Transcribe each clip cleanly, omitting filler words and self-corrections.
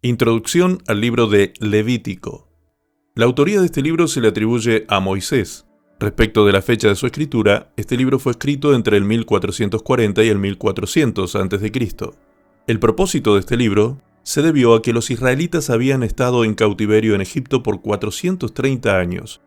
Introducción al libro de Levítico. La autoría de este libro se le atribuye a Moisés. Respecto de la fecha de su escritura, este libro fue escrito entre el 1440 y el 1400 a.C. El propósito de este libro se debió a que los israelitas habían estado en cautiverio en Egipto por 430 años.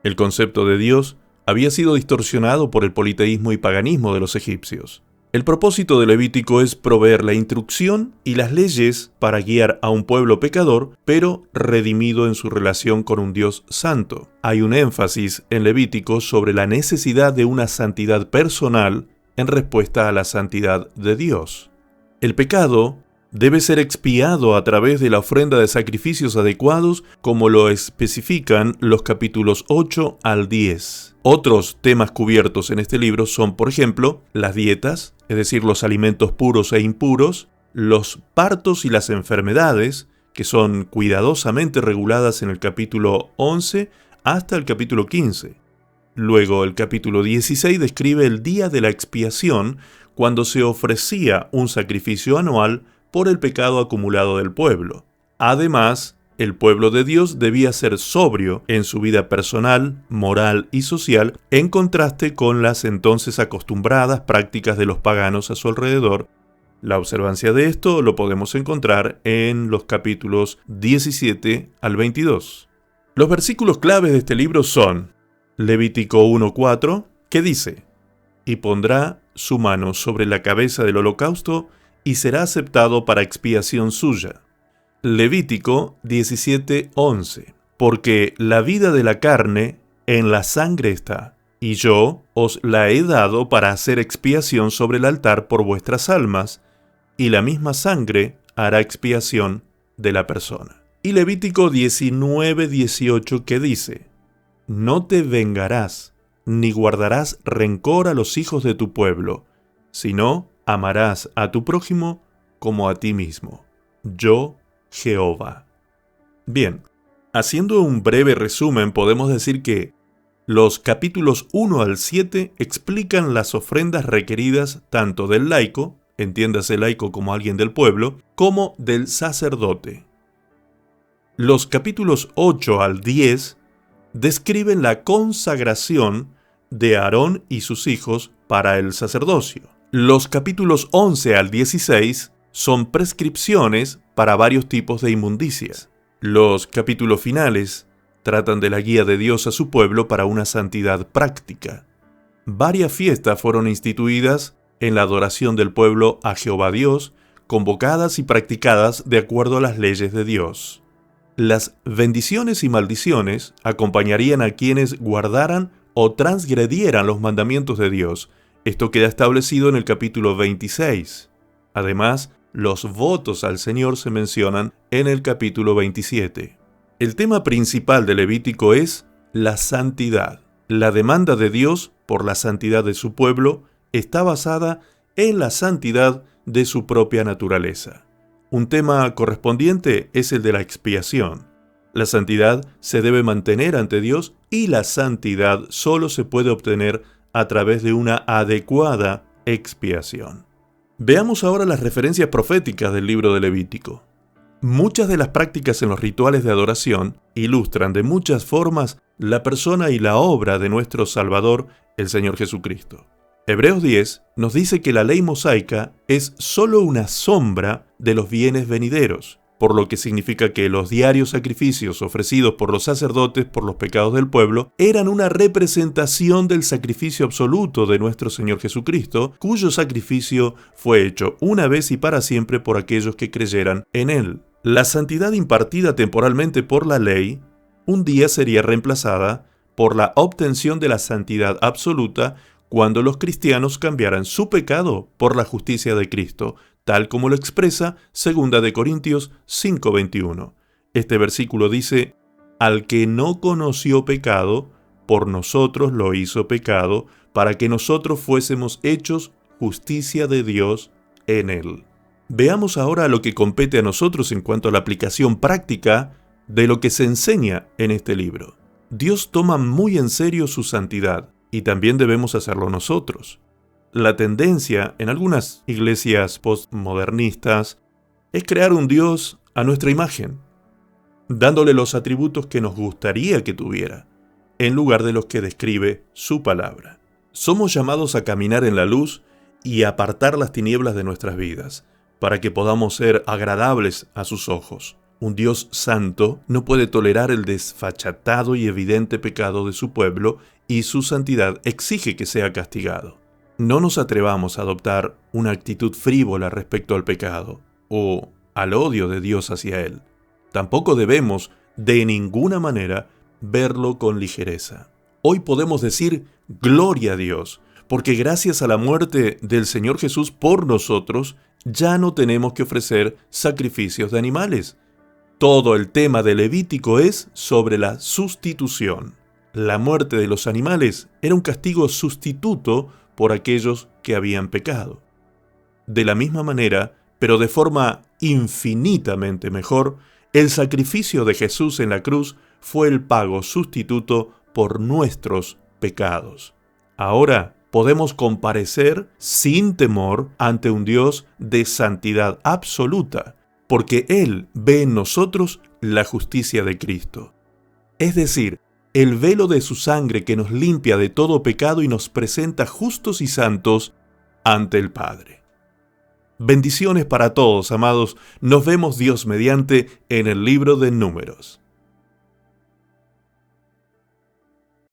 El concepto de Dios había sido distorsionado por el politeísmo y paganismo de los egipcios. El propósito de Levítico es proveer la instrucción y las leyes para guiar a un pueblo pecador, pero redimido en su relación con un Dios santo. Hay un énfasis en Levítico sobre la necesidad de una santidad personal en respuesta a la santidad de Dios. El pecado debe ser expiado a través de la ofrenda de sacrificios adecuados, como lo especifican los capítulos 8 al 10. Otros temas cubiertos en este libro son, por ejemplo, las dietas, es decir, los alimentos puros e impuros, los partos y las enfermedades, que son cuidadosamente reguladas en el capítulo 11 hasta el capítulo 15. Luego, el capítulo 16 describe el día de la expiación, cuando se ofrecía un sacrificio anual por el pecado acumulado del pueblo. Además, el pueblo de Dios debía ser sobrio en su vida personal, moral y social, en contraste con las entonces acostumbradas prácticas de los paganos a su alrededor. La observancia de esto lo podemos encontrar en los capítulos 17 al 22. Los versículos claves de este libro son Levítico 1:4, que dice: «Y pondrá su mano sobre la cabeza del holocausto y será aceptado para expiación suya». Levítico 17:11. «Porque la vida de la carne en la sangre está, y yo os la he dado para hacer expiación sobre el altar por vuestras almas, y la misma sangre hará expiación de la persona». Y Levítico 19:18, que dice: «No te vengarás, ni guardarás rencor a los hijos de tu pueblo, sino amarás a tu prójimo como a ti mismo. Yo, Jehová». Bien, haciendo un breve resumen, podemos decir que los capítulos 1 al 7 explican las ofrendas requeridas tanto del laico, entiéndase laico como alguien del pueblo, como del sacerdote. Los capítulos 8 al 10 describen la consagración de Aarón y sus hijos para el sacerdocio. Los capítulos 11 al 16 son prescripciones para varios tipos de inmundicias. Los capítulos finales tratan de la guía de Dios a su pueblo para una santidad práctica. Varias fiestas fueron instituidas en la adoración del pueblo a Jehová Dios, convocadas y practicadas de acuerdo a las leyes de Dios. Las bendiciones y maldiciones acompañarían a quienes guardaran o transgredieran los mandamientos de Dios. Esto queda establecido en el capítulo 26. Además, los votos al Señor se mencionan en el capítulo 27. El tema principal de Levítico es la santidad. La demanda de Dios por la santidad de su pueblo está basada en la santidad de su propia naturaleza. Un tema correspondiente es el de la expiación. La santidad se debe mantener ante Dios y la santidad solo se puede obtener a través de una adecuada expiación. Veamos ahora las referencias proféticas del libro de Levítico. Muchas de las prácticas en los rituales de adoración ilustran de muchas formas la persona y la obra de nuestro Salvador, el Señor Jesucristo. Hebreos 10 nos dice que la ley mosaica es solo una sombra de los bienes venideros, por lo que significa que los diarios sacrificios ofrecidos por los sacerdotes por los pecados del pueblo eran una representación del sacrificio absoluto de nuestro Señor Jesucristo, cuyo sacrificio fue hecho una vez y para siempre por aquellos que creyeran en Él. La santidad impartida temporalmente por la ley, un día sería reemplazada por la obtención de la santidad absoluta cuando los cristianos cambiaran su pecado por la justicia de Cristo, tal como lo expresa 2 de Corintios 5:21. Este versículo dice: «Al que no conoció pecado, por nosotros lo hizo pecado, para que nosotros fuésemos hechos justicia de Dios en él». Veamos ahora lo que compete a nosotros en cuanto a la aplicación práctica de lo que se enseña en este libro. Dios toma muy en serio su santidad, y también debemos hacerlo nosotros. La tendencia en algunas iglesias postmodernistas es crear un Dios a nuestra imagen, dándole los atributos que nos gustaría que tuviera, en lugar de los que describe su palabra. Somos llamados a caminar en la luz y a apartar las tinieblas de nuestras vidas, para que podamos ser agradables a sus ojos. Un Dios santo no puede tolerar el desfachatado y evidente pecado de su pueblo, y su santidad exige que sea castigado. No nos atrevamos a adoptar una actitud frívola respecto al pecado, o al odio de Dios hacia él. Tampoco debemos, de ninguna manera, verlo con ligereza. Hoy podemos decir, gloria a Dios, porque gracias a la muerte del Señor Jesús por nosotros, ya no tenemos que ofrecer sacrificios de animales. Todo el tema de Levítico es sobre la sustitución. La muerte de los animales era un castigo sustituto por aquellos que habían pecado. De la misma manera, pero de forma infinitamente mejor, el sacrificio de Jesús en la cruz fue el pago sustituto por nuestros pecados. Ahora podemos comparecer sin temor ante un Dios de santidad absoluta, porque Él ve en nosotros la justicia de Cristo. Es decir, el velo de su sangre que nos limpia de todo pecado y nos presenta justos y santos ante el Padre. Bendiciones para todos, amados. Nos vemos Dios mediante en el libro de Números.